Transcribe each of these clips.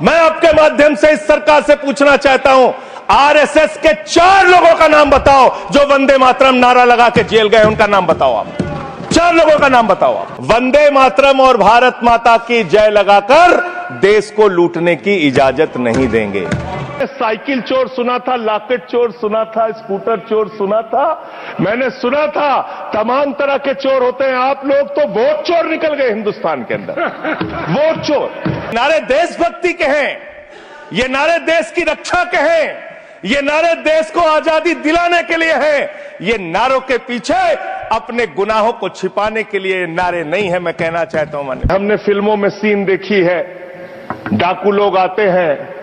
मैं आपके माध्यम से इस सरकार से पूछना चाहता हूं, आरएसएस के 4 लोगों का नाम बताओ जो वंदे मातरम नारा लगा के जेल गए, उनका नाम बताओ आप। 4 लोगों का नाम बताओ आप। वंदे मातरम और भारत माता की जय लगाकर देश को लूटने की इजाजत नहीं देंगे। साइकिल चोर सुना था, लॉकेट चोर सुना था, स्कूटर चोर सुना था, मैंने सुना था तमाम तरह के चोर होते हैं। आप लोग तो वोट चोर निकल गए हिंदुस्तान के अंदर। वोट चोर। नारे देशभक्ति के हैं, ये नारे देश की रक्षा के हैं, ये नारे देश को आजादी दिलाने के लिए हैं। ये नारों के पीछे अपने गुनाहों को छिपाने के लिए नारे नहीं है। मैं कहना चाहता हूं, हमने फिल्मों में सीन देखी है, डाकू लोग आते हैं,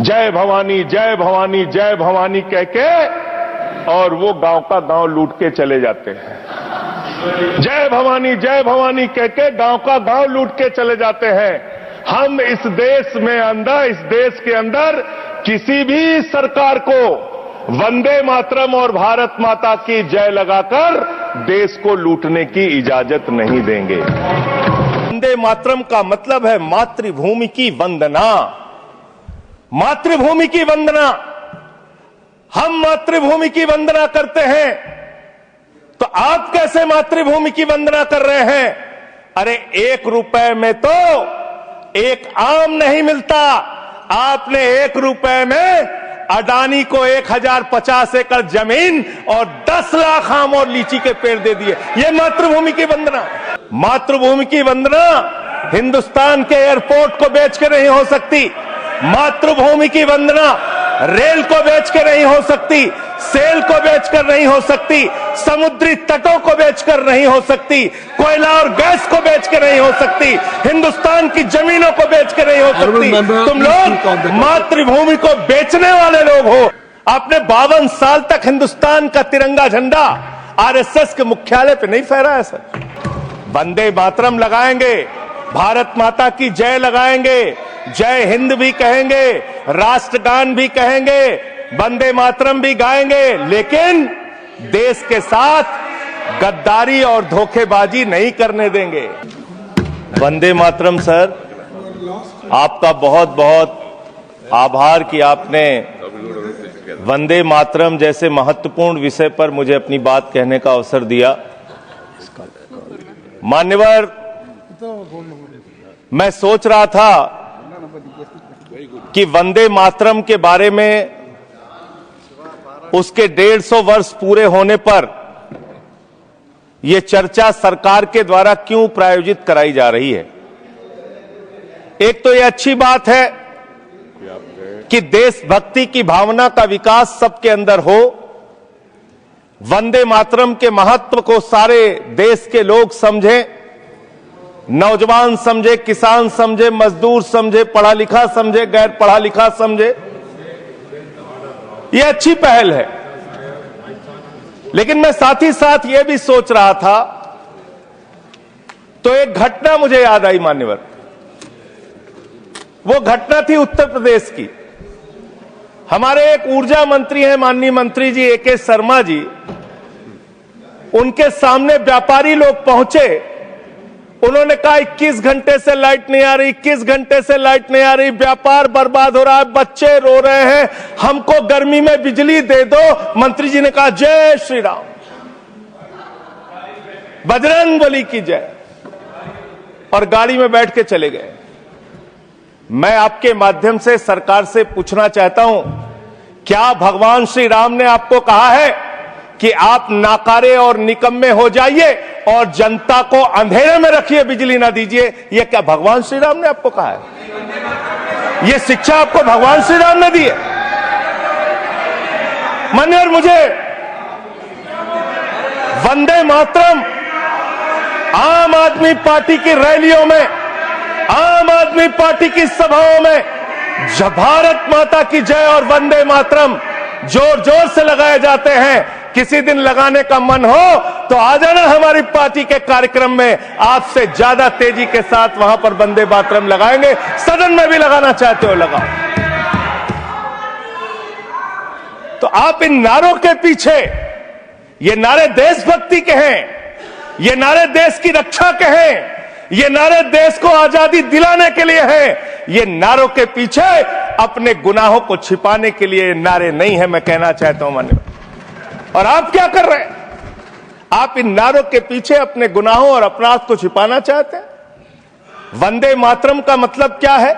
जय भवानी जय भवानी जय भवानी कह के, और वो गांव का गांव लूट के चले जाते हैं। जय भवानी कह के गांव का गांव लूट के चले जाते हैं। हम इस देश के अंदर किसी भी सरकार को वंदे मातरम और भारत माता की जय लगाकर देश को लूटने की इजाजत नहीं देंगे। वंदे मातरम का मतलब है मातृभूमि की वंदना। मातृभूमि की वंदना। हम मातृभूमि की वंदना करते हैं, तो आप कैसे मातृभूमि की वंदना कर रहे हैं? अरे 1 रुपए में तो एक आम नहीं मिलता। आपने 1 रुपए में अडानी को 1050 एकड़ जमीन और 10 लाख आम और लीची के पेड़ दे दिए। ये मातृभूमि की वंदना। मातृभूमि की वंदना हिंदुस्तान के एयरपोर्ट को बेच के नहीं हो सकती। मातृभूमि की वंदना रेल को बेच के नहीं हो सकती, सेल को बेचकर नहीं हो सकती, समुद्री तटों को बेचकर नहीं हो सकती, कोयला और गैस को बेच के नहीं हो सकती, हिंदुस्तान की जमीनों को बेच के नहीं हो सकती। तुम लोग मातृभूमि को बेचने वाले लोग हो। आपने 52 साल तक हिंदुस्तान का तिरंगा झंडा आरएसएस के मुख्यालय पे नहीं फहराया सर। वंदे मातरम लगाएंगे, भारत माता की जय लगाएंगे, जय हिंद भी कहेंगे, राष्ट्रगान भी कहेंगे, वंदे मातरम भी गाएंगे, लेकिन देश के साथ गद्दारी और धोखेबाजी नहीं करने देंगे। वंदे मातरम सर, आपका बहुत बहुत आभार कि आपने वंदे मातरम जैसे महत्वपूर्ण विषय पर मुझे अपनी बात कहने का अवसर दिया। मान्यवर, मैं सोच रहा था कि वंदे मातरम के बारे में उसके 150 वर्ष पूरे होने पर यह चर्चा सरकार के द्वारा क्यों प्रायोजित कराई जा रही है। एक तो यह अच्छी बात है कि देशभक्ति की भावना का विकास सबके अंदर हो। वंदे मातरम के महत्व को सारे देश के लोग समझें, नौजवान समझे, किसान समझे, मजदूर समझे, पढ़ा लिखा समझे, गैर पढ़ा लिखा समझे। यह अच्छी पहल है, लेकिन मैं साथ ही साथ यह भी सोच रहा था, तो एक घटना मुझे याद आई मान्यवर। वो घटना थी उत्तर प्रदेश की। हमारे एक ऊर्जा मंत्री हैं, माननीय मंत्री जी AK शर्मा जी, उनके सामने व्यापारी लोग पहुंचे। उन्होंने कहा 21 घंटे से लाइट नहीं आ रही, 21 घंटे से लाइट नहीं आ रही, व्यापार बर्बाद हो रहा है, बच्चे रो रहे हैं, हमको गर्मी में बिजली दे दो। मंत्री जी ने कहा जय श्री राम, बजरंगबली की जय, और गाड़ी में बैठ के चले गए। मैं आपके माध्यम से सरकार से पूछना चाहता हूं, क्या भगवान श्री राम ने आपको कहा है कि आप नाकारे और निकम्मे हो जाइए और जनता को अंधेरे में रखिए, बिजली ना दीजिए? यह क्या भगवान श्री राम ने आपको कहा है? यह शिक्षा आपको भगवान श्री राम ने दी है? मान्यवर, मुझे वंदे मातरम आम आदमी पार्टी की रैलियों में, आम आदमी पार्टी की सभाओं में भारत माता की जय और वंदे मातरम जोर जोर से लगाए जाते हैं। किसी दिन लगाने का मन हो तो आ जाना हमारी पार्टी के कार्यक्रम में, आपसे ज्यादा तेजी के साथ वहां पर वंदे मातरम लगाएंगे। सदन में भी लगाना चाहते हो लगाओ। तो आप इन नारों के पीछे, ये नारे देशभक्ति के हैं, ये नारे देश की रक्षा के हैं, ये नारे देश को आजादी दिलाने के लिए हैं। ये नारों के पीछे अपने गुनाहों को छिपाने के लिए नारे नहीं है, मैं कहना चाहता हूं माननीय। और आप क्या कर रहे हैं? आप इन नारों के पीछे अपने गुनाहों और अपराध को छिपाना चाहते हैं। वंदे मातरम का मतलब क्या है?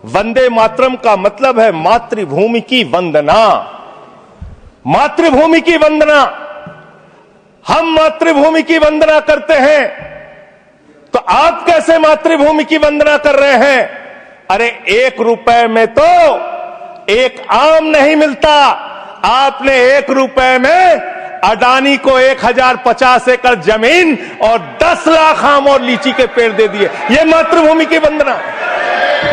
वंदे मातरम का मतलब है मातृभूमि की वंदना। मातृभूमि की वंदना। हम मातृभूमि की वंदना करते हैं, तो आप कैसे मातृभूमि की वंदना कर रहे हैं? अरे 1 रुपए में तो एक आम नहीं मिलता। आपने 1 रुपए में अडानी को 1050 एकड़ जमीन और 10 लाख आम और लीची के पेड़ दे दिए। ये मातृभूमि की वंदना,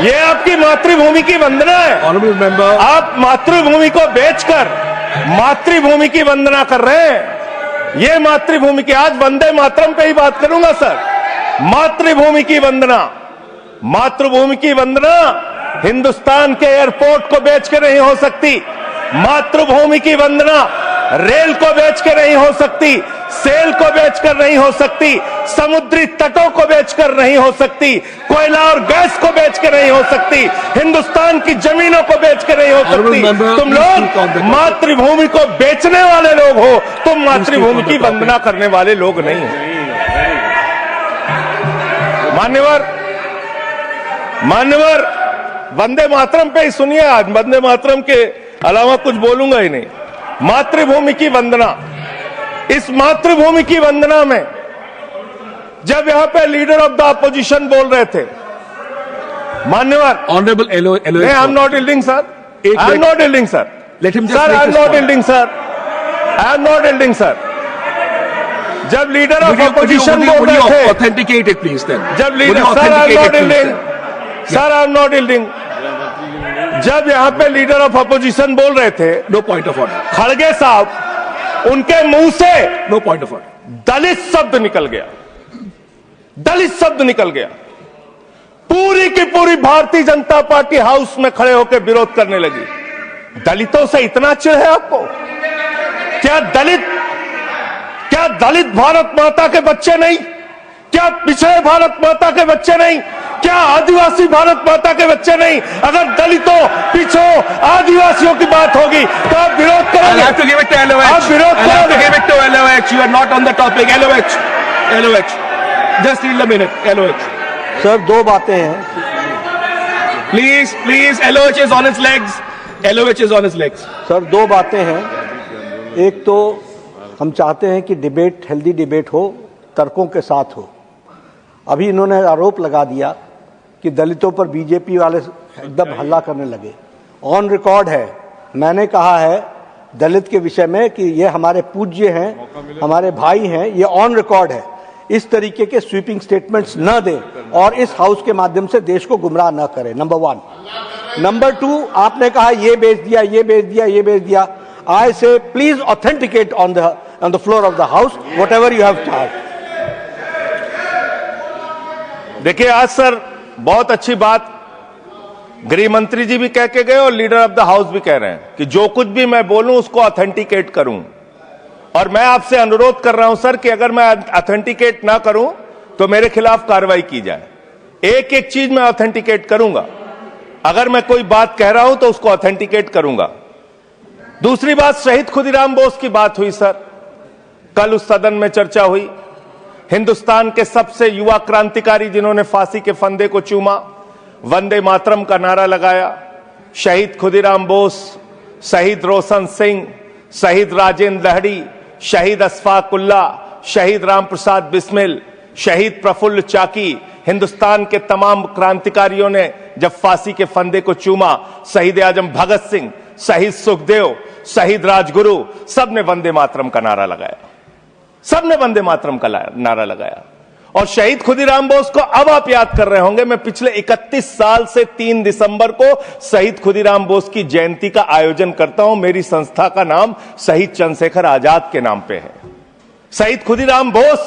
ये आपकी मातृभूमि की वंदना है। आप मातृभूमि को बेचकर मातृभूमि की वंदना कर रहे हैं। ये मातृभूमि की, आज वंदे मातरम पे ही बात करूंगा सर। मातृभूमि की वंदना, मातृभूमि की वंदना हिंदुस्तान के एयरपोर्ट को बेच के नहीं हो सकती। मातृभूमि की वंदना रेल को बेच के नहीं हो सकती, सेल को बेचकर नहीं हो सकती, समुद्री तटों को बेचकर नहीं हो सकती, कोयला और गैस को बेच के नहीं हो सकती, हिंदुस्तान की जमीनों को बेच के नहीं हो सकती। तुम लोग मातृभूमि को बेचने वाले लोग हो, तुम मातृभूमि की वंदना करने वाले लोग नहीं हो। मान्यवर, वंदे मातरम पे ही सुनिए। आज वंदे मातरम के अलावा कुछ बोलूंगा ही नहीं। मातृभूमि की वंदना, इस मातृभूमि की वंदना में जब यहां पे लीडर ऑफ द अपोजिशन बोल रहे थे, मान्यवर, honourable I am not yielding sir, I am not yielding sir, sir I am not yielding sir, I am not yielding sir. जब लीडर ऑफ अपोजिशन बोल रहे थे, ऑथेंटिकेट इट प्लीज देन। जब leader, sir I am not yielding, sir I am not yielding. जब यहां पे leader of opposition बोल रहे थे, नो पॉइंट ऑफ ऑर्डर, खड़गे साहब, उनके मुंह से नो पॉइंट ऑफ ऑर्डर, दलित शब्द निकल गया, दलित शब्द निकल गया। पूरी की पूरी भारतीय जनता पार्टी हाउस में खड़े होकर विरोध करने लगी। दलितों से इतना चिढ़ है आपको? क्या दलित भारत माता के बच्चे नहीं? क्या पिछड़े भारत माता के बच्चे नहीं? क्या आदिवासी भारत माता के बच्चे नहीं? अगर दलितों, पिछड़ों, आदिवासियों की बात होगी तो आप विरोध करोगे। आप विरोध करोगे। You are not on the topic. LOH. Just hold a minute. LOH. Sir, 2 बातें हैं। Please. LOH is on its legs. LOH is on its legs. Sir, 2 बातें हैं। एक तो हम चाहते हैं कि डिबेट, हेल्दी डिबेट हो, तर्कों के साथ हो। अभी इन्होंने आरोप लगा दिया कि दलितों पर बीजेपी वाले एकदम हल्ला करने लगे। ऑन रिकॉर्ड है, मैंने कहा है दलित के विषय में कि ये हमारे पूज्य हैं, हमारे भाई हैं। ये ऑन रिकॉर्ड है। इस तरीके के स्वीपिंग स्टेटमेंट्स न दें और इस हाउस के माध्यम से देश को गुमराह न करें, नंबर 1। नंबर 2, आपने कहा ये बेच दिया, ये बेच दिया, ये बेच दिया। आई से please authenticate on the floor of the house what ever you have charge. देखिए, आज सर बहुत अच्छी बात गृह मंत्री जी भी कह के गए और लीडर ऑफ द हाउस भी कह रहे हैं कि जो कुछ भी मैं बोलूं उसको ऑथेंटिकेट करूं। और मैं आपसे अनुरोध कर रहा हूं सर कि अगर मैं ऑथेंटिकेट ना करूं तो मेरे खिलाफ कार्रवाई की जाए। एक एक चीज मैं ऑथेंटिकेट करूंगा। अगर मैं कोई बात कह रहा हूं तो उसको ऑथेंटिकेट करूंगा। दूसरी बात, शहीद खुदीराम बोस की बात हुई सर, कल उस सदन में चर्चा हुई। हिंदुस्तान के सबसे युवा क्रांतिकारी जिन्होंने फांसी के फंदे को चूमा, वंदे मातरम का नारा लगाया, शहीद खुदीराम बोस, शहीद रोशन सिंह, शहीद राजेंद्र लहड़ी, शहीद अशफाक उल्ला, शहीद राम प्रसाद बिस्मिल, शहीद प्रफुल्ल चाकी, हिंदुस्तान के तमाम क्रांतिकारियों ने जब फांसी के फंदे को चूमा, शहीद आजम भगत सिंह, शहीद सुखदेव, शहीद राजगुरु, सबने वंदे मातरम का नारा लगाया। सबने वंदे मातरम का नारा लगाया। और शहीद खुदीराम बोस को अब आप याद कर रहे होंगे, मैं पिछले 31 साल से 3 दिसंबर को शहीद खुदीराम बोस की जयंती का आयोजन करता हूं। मेरी संस्था का नाम शहीद चंद्रशेखर आजाद के नाम पे है। शहीद खुदीराम बोस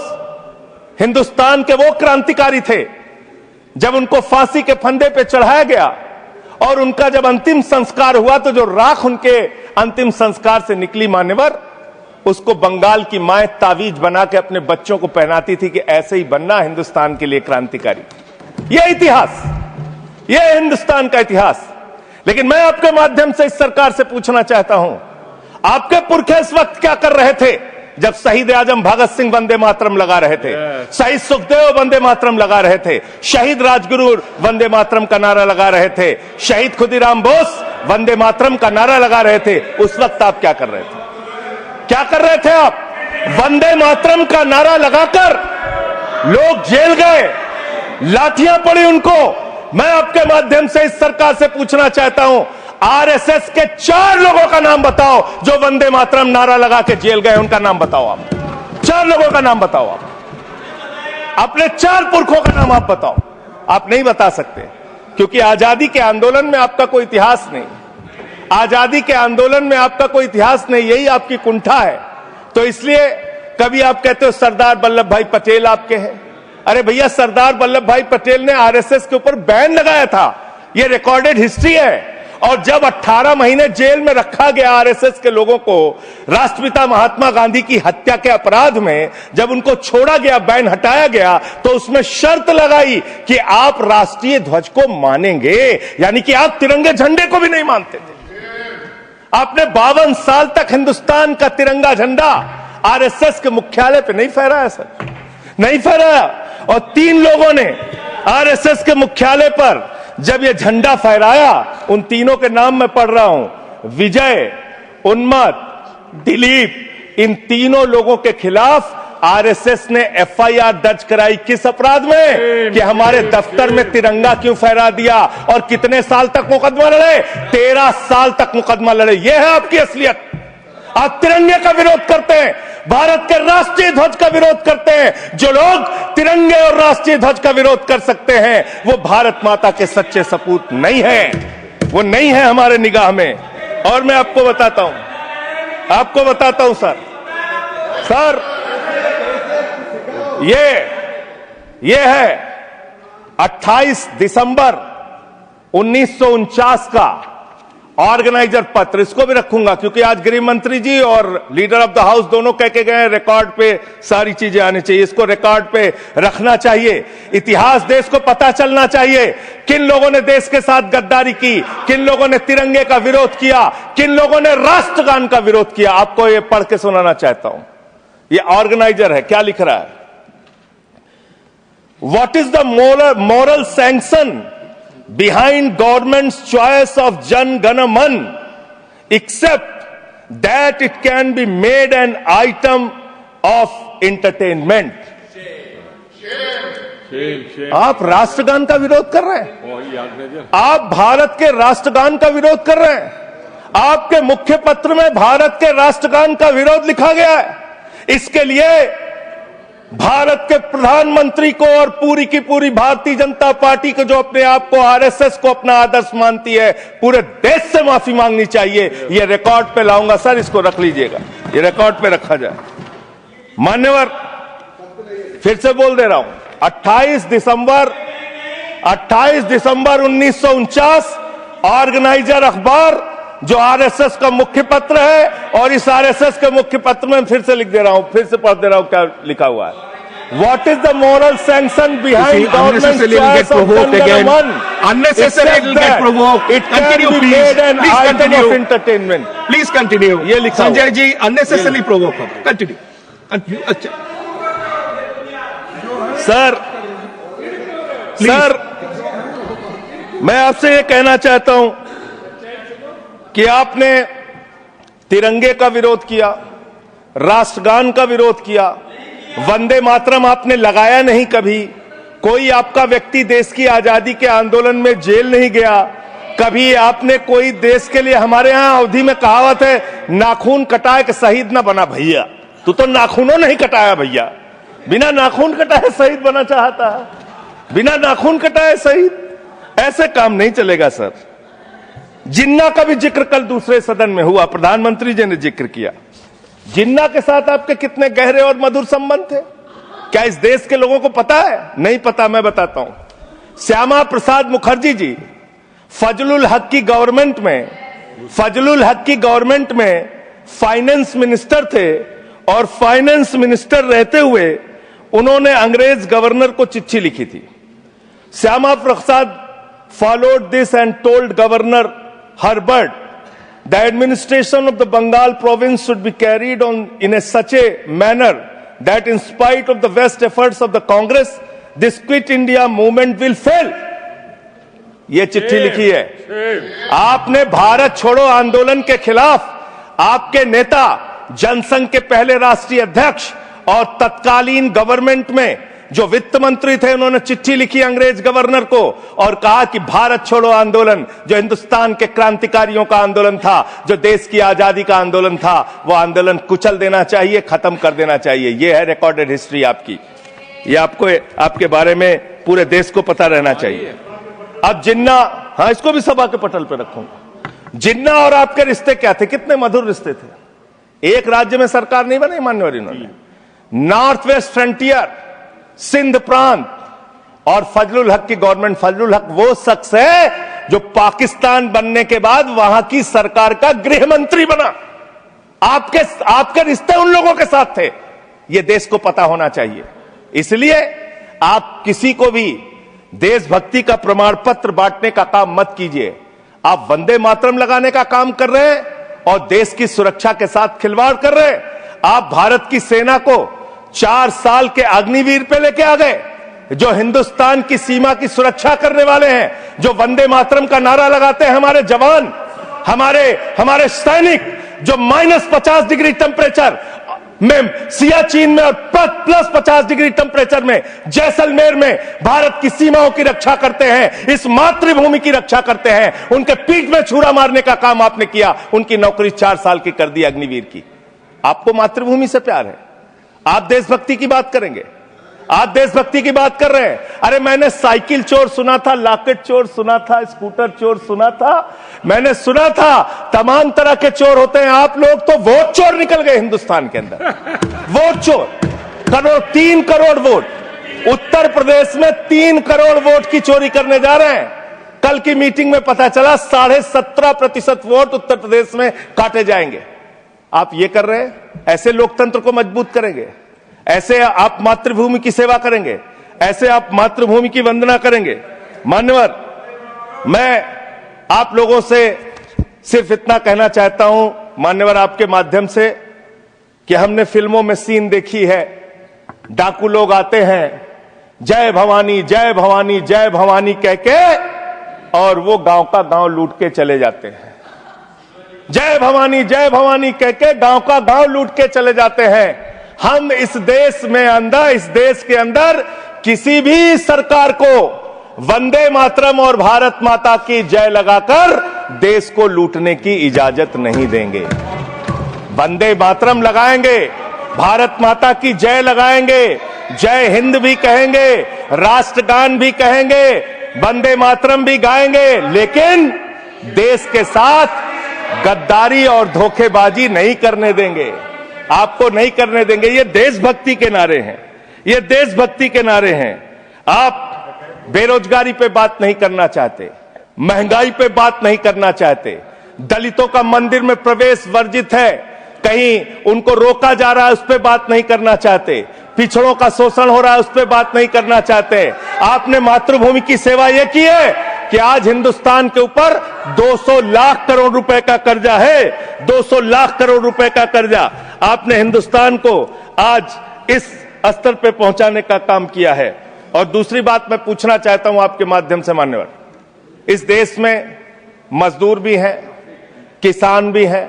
हिंदुस्तान के वो क्रांतिकारी थे, जब उनको फांसी के फंदे पे चढ़ाया गया और उनका जब अंतिम संस्कार हुआ तो जो राख उनके अंतिम संस्कार से निकली, मान्यवर, उसको बंगाल की माए तावीज बना के अपने बच्चों को पहनाती थी कि ऐसे ही बनना हिंदुस्तान के लिए क्रांतिकारी। यह इतिहास, यह हिंदुस्तान का इतिहास। लेकिन मैं आपके माध्यम से इस सरकार से पूछना चाहता हूं, आपके पुरखे इस वक्त क्या कर रहे थे जब शहीद आजम भगत सिंह वंदे मातरम लगा रहे थे, शहीद सुखदेव वंदे मातरम लगा रहे थे, शहीद राजगुरु वंदे मातरम का नारा लगा रहे थे, शहीद खुदीराम बोस वंदे मातरम का नारा लगा रहे थे। उस वक्त आप क्या कर रहे थे? क्या कर रहे थे आप? वंदे मातरम का नारा लगाकर लोग जेल गए, लाठियां पड़ी उनको। मैं आपके माध्यम से इस सरकार से पूछना चाहता हूं, आरएसएस के 4 लोगों का नाम बताओ जो वंदे मातरम नारा लगा के जेल गए, उनका नाम बताओ आप। 4 लोगों का नाम बताओ आप, अपने 4 पुरखों का नाम आप बताओ। आप नहीं बता सकते क्योंकि आजादी के आंदोलन में आपका कोई इतिहास नहीं, आजादी के आंदोलन में आपका कोई इतिहास नहीं, यही आपकी कुंठा है। तो इसलिए कभी आप कहते हो सरदार वल्लभ भाई पटेल आपके हैं। अरे भैया, सरदार वल्लभ भाई पटेल ने आरएसएस के ऊपर बैन लगाया था, यह रिकॉर्डेड हिस्ट्री है। और जब 18 महीने जेल में रखा गया आरएसएस के लोगों को राष्ट्रपिता महात्मा गांधी की हत्या के अपराध में, जब उनको छोड़ा गया, बैन हटाया गया, तो उसमें शर्त लगाई कि आप राष्ट्रीय ध्वज को मानेंगे, यानी कि आप तिरंगे झंडे को भी नहीं मानते थे। आपने 52 साल तक हिंदुस्तान का तिरंगा झंडा आरएसएस के मुख्यालय पे नहीं फहराया सर, नहीं फहराया। और 3 लोगों ने आरएसएस के मुख्यालय पर जब ये झंडा फहराया, उन तीनों के नाम मैं पढ़ रहा हूं, विजय, उन्मत, दिलीप, इन तीनों लोगों के खिलाफ आरएसएस ने एफआईआर दर्ज कराई। किस अपराध में? कि हमारे दफ्तर में तिरंगा क्यों फहरा दिया। और कितने साल तक मुकदमा लड़े? 13 साल तक मुकदमा लड़े। यह है आपकी असलियत। आप तिरंगे का विरोध करते हैं, भारत के राष्ट्रीय ध्वज का विरोध करते हैं। जो लोग तिरंगे और राष्ट्रीय ध्वज का विरोध कर सकते हैं वो भारत माता के सच्चे सपूत नहीं है, वो नहीं है हमारे निगाह में। और मैं आपको बताता हूं सर, ये है 28 दिसंबर 1949 का ऑर्गेनाइजर पत्र। इसको भी रखूंगा क्योंकि आज गृह मंत्री जी और लीडर ऑफ द हाउस दोनों कह के गए रिकॉर्ड पे सारी चीजें आनी चाहिए, इसको रिकॉर्ड पे रखना चाहिए। इतिहास देश को पता चलना चाहिए, किन लोगों ने देश के साथ गद्दारी की, किन लोगों ने तिरंगे का विरोध किया, किन लोगों ने राष्ट्रगान का विरोध किया। आपको ये पढ़ के सुनाना चाहता हूं, ये ऑर्गेनाइजर है, क्या लिख रहा है। What is the moral sanction behind government's choice of Jan Gana Man, except that it can be made an item of entertainment. आप राष्ट्रगान का विरोध कर रहे हैं, आप भारत के राष्ट्रगान का विरोध कर रहे हैं। आपके मुख्य पत्र में भारत के राष्ट्रगान का विरोध लिखा गया है। इसके लिए भारत के प्रधानमंत्री को और पूरी की पूरी भारतीय जनता पार्टी को, जो अपने आप को आरएसएस को अपना आदर्श मानती है, पूरे देश से माफी मांगनी चाहिए। यह रिकॉर्ड पे लाऊंगा सर, इसको रख लीजिएगा, ये रिकॉर्ड पे रखा जाए। मान्यवर, फिर से बोल दे रहा हूं, 28 दिसंबर 1949 ऑर्गेनाइजर अखबार जो आरएसएस का मुख्य पत्र है, और इस आरएसएस के मुख्य पत्र में फिर से लिख दे रहा हूं, फिर से पढ़ दे रहा हूं क्या लिखा हुआ है। What is the moral sanction behind government's choice of Jan Gana Man? Unnecessary it will get provoked. It can Continue, be please. made an Please item continue. of entertainment. Please continue. ये लिखा हुआ। Sanjay ji unnecessarily provoke. Continue. Continue. अच्छा। Sir, मैं आपसे ये कहना चाहता हूं कि आपने तिरंगे का विरोध किया, राष्ट्रगान का विरोध किया, वंदे मातरम आपने लगाया नहीं कभी। कोई आपका व्यक्ति देश की आजादी के आंदोलन में जेल नहीं गया। कभी आपने कोई देश के लिए, हमारे यहां अवधि में कहावत है, नाखून कटाए कि शहीद ना बना भैया। तू तो नाखूनों नहीं कटाया भैया, बिना नाखून कटाए शहीद बना चाहता है, बिना नाखून कटाए शहीद। ऐसे काम नहीं चलेगा सर। जिन्ना का भी जिक्र कल दूसरे सदन में हुआ, प्रधानमंत्री जी ने जिक्र किया। जिन्ना के साथ आपके कितने गहरे और मधुर संबंध थे, क्या इस देश के लोगों को पता है? नहीं पता, मैं बताता हूं। श्यामा प्रसाद मुखर्जी जी फजलुल हक की गवर्नमेंट में फाइनेंस मिनिस्टर थे, और फाइनेंस मिनिस्टर रहते हुए उन्होंने अंग्रेज गवर्नर को चिट्ठी लिखी थी। Shyama Prasad followed this and told Governor Herbert the administration of the Bengal province should be carried on in such a manner that in spite of the best efforts of the Congress, this Quit India movement will fail. ये चिट्ठी लिखी है। आपने भारत छोड़ो आंदोलन के खिलाफ आपके नेता, जनसंघ के पहले राष्ट्रीय अध्यक्ष और तत्कालीन गवर्नमेंट में जो वित्त मंत्री थे, उन्होंने चिट्ठी लिखी अंग्रेज गवर्नर को और कहा कि भारत छोड़ो आंदोलन जो हिंदुस्तान के क्रांतिकारियों का आंदोलन था, जो देश की आजादी का आंदोलन था, वो आंदोलन कुचल देना चाहिए, खत्म कर देना चाहिए। ये है रिकॉर्डेड हिस्ट्री आपकी। ये आपको आपके बारे में पूरे देश को पता रहना चाहिए। अब जिन्ना, हाँ, इसको भी सभा के पटल पर रखूंगा। जिन्ना और आपके रिश्ते क्या थे? कितने मधुर रिश्ते थे। एक राज्य में सरकार नहीं बनाई मान्यवर इन्होंने। नॉर्थ वेस्ट फ्रंटियर, सिंध प्रांत और फजलुल हक की गवर्नमेंट। फजलुल हक वो शख्स है जो पाकिस्तान बनने के बाद वहां की सरकार का गृह मंत्री बना। आपके रिश्ते उन लोगों के साथ थे, ये देश को पता होना चाहिए। इसलिए आप किसी को भी देशभक्ति का प्रमाण पत्र बांटने का काम मत कीजिए। आप वंदे मातरम लगाने का काम कर रहे हैं और देश की सुरक्षा के साथ खिलवाड़ कर रहे हैं। आप भारत की सेना को 4 साल के अग्निवीर पे लेके आ गए, जो हिंदुस्तान की सीमा की सुरक्षा करने वाले हैं, जो वंदे मातरम का नारा लगाते हैं हमारे जवान, हमारे सैनिक, जो -50 डिग्री टेम्परेचर में सियाचिन में और +50 डिग्री टेम्परेचर में जैसलमेर में भारत की सीमाओं की रक्षा करते हैं, इस मातृभूमि की रक्षा करते हैं। उनके पीठ में छुरा मारने का काम आपने किया, उनकी नौकरी 4 साल की कर दी अग्निवीर की। आपको मातृभूमि से प्यार है, आप देशभक्ति की बात करेंगे, आप देशभक्ति की बात कर रहे हैं। अरे मैंने साइकिल चोर सुना था, लॉकेट चोर सुना था, स्कूटर चोर सुना था, मैंने सुना था तमाम तरह के चोर होते हैं। आप लोग तो वोट चोर निकल गए हिंदुस्तान के अंदर। वोट चोर, 3 करोड़ वोट उत्तर प्रदेश में 3 करोड़ वोट की चोरी करने जा रहे हैं। कल की मीटिंग में पता चला 17.5% वोट उत्तर प्रदेश में काटे जाएंगे। आप ये कर रहे हैं, ऐसे लोकतंत्र को मजबूत करेंगे? ऐसे आप मातृभूमि की सेवा करेंगे? ऐसे आप मातृभूमि की वंदना करेंगे? मान्यवर, मैं आप लोगों से सिर्फ इतना कहना चाहता हूं मान्यवर आपके माध्यम से कि हमने फिल्मों में सीन देखी है, डाकू लोग आते हैं, जय भवानी जय भवानी जय भवानी कह के, और वो गांव का गांव लूट के चले जाते हैं। जय भवानी कह के गांव का गांव लूट के चले जाते हैं। हम इस देश के अंदर किसी भी सरकार को वंदे मातरम और भारत माता की जय लगाकर देश को लूटने की इजाजत नहीं देंगे। वंदे मातरम लगाएंगे, भारत माता की जय लगाएंगे, जय हिंद भी कहेंगे, राष्ट्रगान भी कहेंगे, वंदे मातरम भी गाएंगे, लेकिन देश के साथ गद्दारी और धोखेबाजी नहीं करने देंगे। आपको नहीं करने देंगे। ये देशभक्ति के नारे हैं, ये देशभक्ति के नारे हैं। आप बेरोजगारी पे बात नहीं करना चाहते, महंगाई पे बात नहीं करना चाहते, दलितों का मंदिर में प्रवेश वर्जित है, कहीं उनको रोका जा रहा है, उस पर बात नहीं करना चाहते, पिछड़ों का शोषण हो रहा है, उस पर बात नहीं करना चाहते। आपने मातृभूमि की सेवा यह की है कि आज हिंदुस्तान के ऊपर 200 लाख करोड़ रुपए का कर्जा है, 200 लाख करोड़ रुपए का कर्जा। आपने हिंदुस्तान को आज इस स्तर पे पहुंचाने का काम किया है। और दूसरी बात मैं पूछना चाहता हूं आपके माध्यम से मान्यवर, इस देश में मजदूर भी हैं, किसान भी हैं,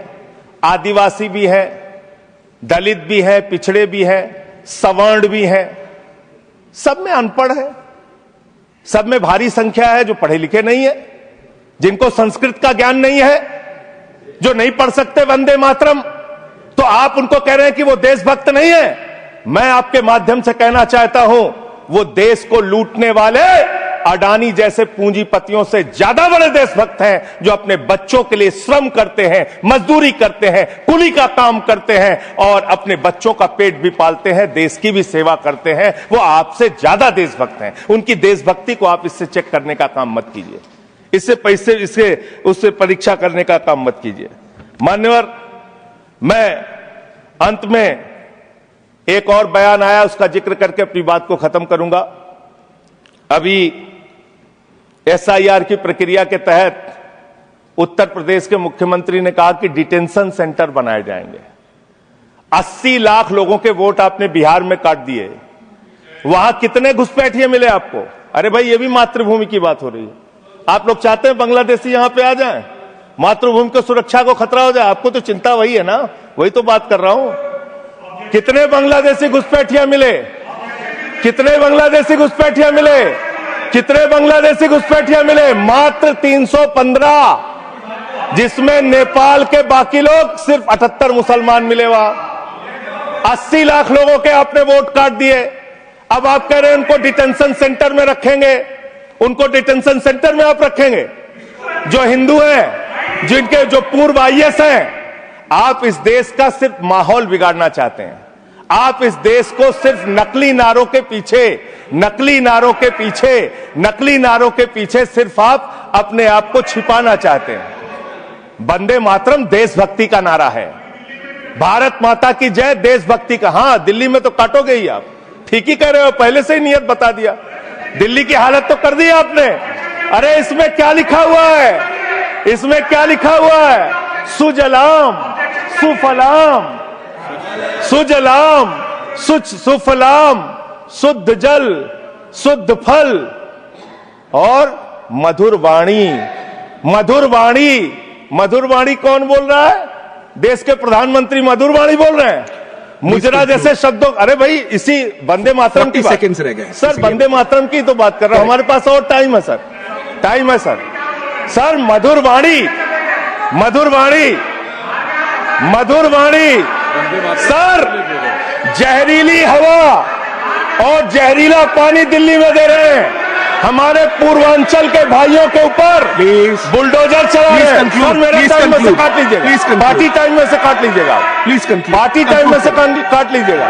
आदिवासी भी हैं, दलित भी हैं, पिछड़े भी हैं, सवर्ण भी हैं, सब में अनपढ़ है, सब में भारी संख्या है जो पढ़े लिखे नहीं है, जिनको संस्कृत का ज्ञान नहीं है, जो नहीं पढ़ सकते वंदे मातरम। तो आप उनको कह रहे हैं कि वो देशभक्त नहीं है। मैं आपके माध्यम से कहना चाहता हूं, वो देश को लूटने वाले अडानी जैसे पूंजीपतियों से ज्यादा बड़े देशभक्त हैं, जो अपने बच्चों के लिए श्रम करते हैं, मजदूरी करते हैं, कुली का काम करते हैं और अपने बच्चों का पेट भी पालते हैं, देश की भी सेवा करते हैं। वो आपसे ज्यादा देशभक्त हैं। उनकी देशभक्ति को आप इससे चेक करने का काम मत कीजिए, उससे परीक्षा करने का काम मत कीजिए। मान्यवर, मैं अंत में एक और बयान आया, उसका जिक्र करके अपनी बात को खत्म करूंगा। अभी एसआईआर की प्रक्रिया के तहत उत्तर प्रदेश के मुख्यमंत्री ने कहा कि डिटेंशन सेंटर बनाए जाएंगे। 80 लाख लोगों के वोट आपने बिहार में काट दिए, वहां कितने घुसपैठिए मिले आपको? अरे भाई, ये भी मातृभूमि की बात हो रही है। आप लोग चाहते हैं बांग्लादेशी यहां पे आ जाएं, मातृभूमि को सुरक्षा को खतरा हो जाए? आपको तो चिंता वही है ना, वही तो बात कर रहा हूं। कितने बांग्लादेशी घुसपैठिया मिले? कितने बांग्लादेशी घुसपैठिया मिले? कितने बांग्लादेशी घुसपैठिया मिले? मात्र 315, जिसमें नेपाल के बाकी लोग सिर्फ 78 मुसलमान मिले। वहां 80 लाख लोगों के आपने वोट काट दिए। अब आप कह रहे हैं उनको डिटेंशन सेंटर में रखेंगे। उनको डिटेंशन सेंटर में आप रखेंगे जो हिंदू हैं, जिनके जो पूर्व आईएएस हैं। आप इस देश का सिर्फ माहौल बिगाड़ना चाहते हैं। आप इस देश को सिर्फ नकली नारों के पीछे सिर्फ आप अपने आप को छिपाना चाहते हैं। वंदे मातरम देशभक्ति का नारा है, भारत माता की जय देशभक्ति का। हां, दिल्ली में तो काटोगे ही आप, ठीक ही कह रहे हो, पहले से ही नियत बता दिया। दिल्ली की हालत तो कर दी आपने। अरे इसमें क्या लिखा हुआ है? इसमें क्या लिखा हुआ है? सुजलाम सुफलाम, सुजलाम सुफलाम, शुद्ध जल शुद्ध फल और मधुर वाणी। मधुर वाणी, मधुर वाणी कौन बोल रहा है? देश के प्रधानमंत्री मधुर वाणी बोल रहे हैं। मुजरा जैसे शब्दों, अरे भाई, इसी वंदे मातरम की सेकंड्स रह गए सर, वंदे मातरम की तो बात कर रहा हूं। हमारे पास और टाइम है सर, टाइम है सर। सर मधुर वाणी, मधुर वाणी, मधुर वाणी। सर जहरीली हवा और जहरीला पानी दिल्ली में दे रहे हैं। हमारे पूर्वांचल के भाइयों के ऊपर बुलडोजर चला रहे हैं। सर मेरे टाइम में से काट लीजिएगा, पार्टी टाइम में से काट लीजिएगा, प्लीज, पार्टी टाइम में से काट लीजिएगा।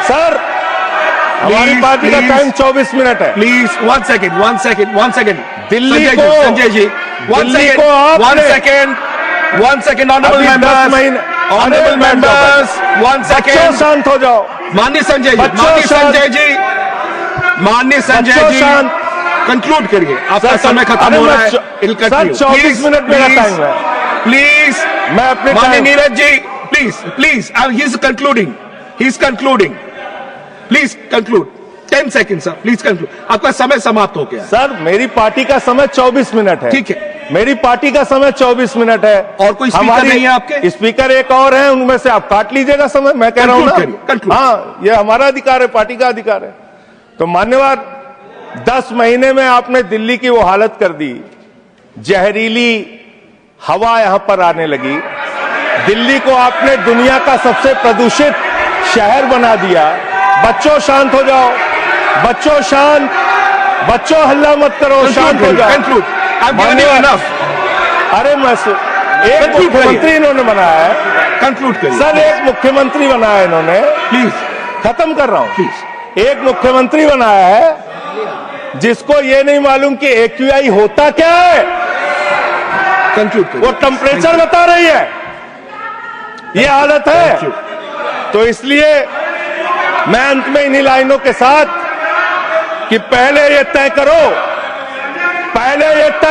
सर हमारी पार्टी का टाइम 24 मिनट है। Please, one second. दिल्ली को, संजय जी, दिल्ली को आप 1 सेकेंड, ऑनरेबल मेंबर्स, 1 सेकेंड, शांत हो जाओ। माननीय संजय जी, कंक्लूड करिए, आपका समय खत्म हो रहा है। सर 24 मिनट मेरा टाइम है, प्लीज। मैं अपने माननीय Neeraj ji, please, he is concluding, please conclude. 10 second sir, please conclude. आपका समय समाप्त हो गया। सर मेरी पार्टी का समय 24 मिनट है। ठीक है, मेरी पार्टी का समय 24 मिनट है। और कोई स्पीकर नहीं है आपके? स्पीकर एक और है, उनमें से आप काट लीजिएगा समय। मैं कह रहा हूं ना, हाँ, ये हमारा अधिकार है, पार्टी का अधिकार है। तो मान्यवर, 10 महीने में आपने दिल्ली की वो हालत कर दी। जहरीली हवा यहां पर आने लगी। दिल्ली को आपने दुनिया का सबसे प्रदूषित शहर बना दिया। बच्चों शांत हो जाओ, बच्चों शांत, बच्चों हल्ला मत करो, शांत हो जाओ। अरे मैं एक मुख्यमंत्री इन्होंने बनाया है, कंक्लूड करिए सर। एक मुख्यमंत्री बनाया इन्होंने, प्लीज, खत्म कर रहा हूं, प्लीज। एक मुख्यमंत्री बनाया है जिसको ये नहीं मालूम कि AQI होता क्या है। कंक्लूड करिए। वो टेम्परेचर बता रही है, ये हालत है। तो इसलिए मैं अंत में इन्हीं लाइनों के साथ कि पहले ये तय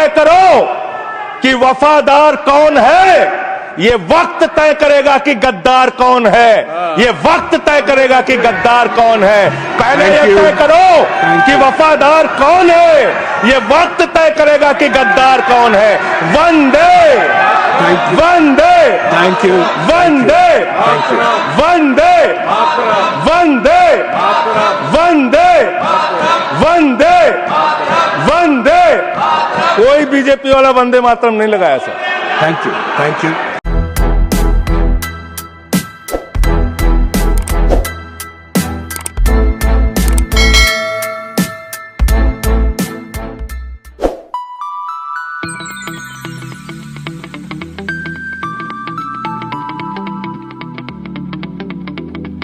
करो कि वफादार कौन है। ये वक्त तय करेगा कि गद्दार कौन है। ये वक्त तय करेगा कि गद्दार कौन है। पहले ये तय करो कि वफादार कौन है। ये वक्त तय करेगा कि गद्दार कौन है। वंदे वंदे थैंक यू, वंदे वंदे वंदे वंदे वंदे वंदे। कोई बीजेपी वाला वंदे मातरम नहीं लगाया सर। Thank you.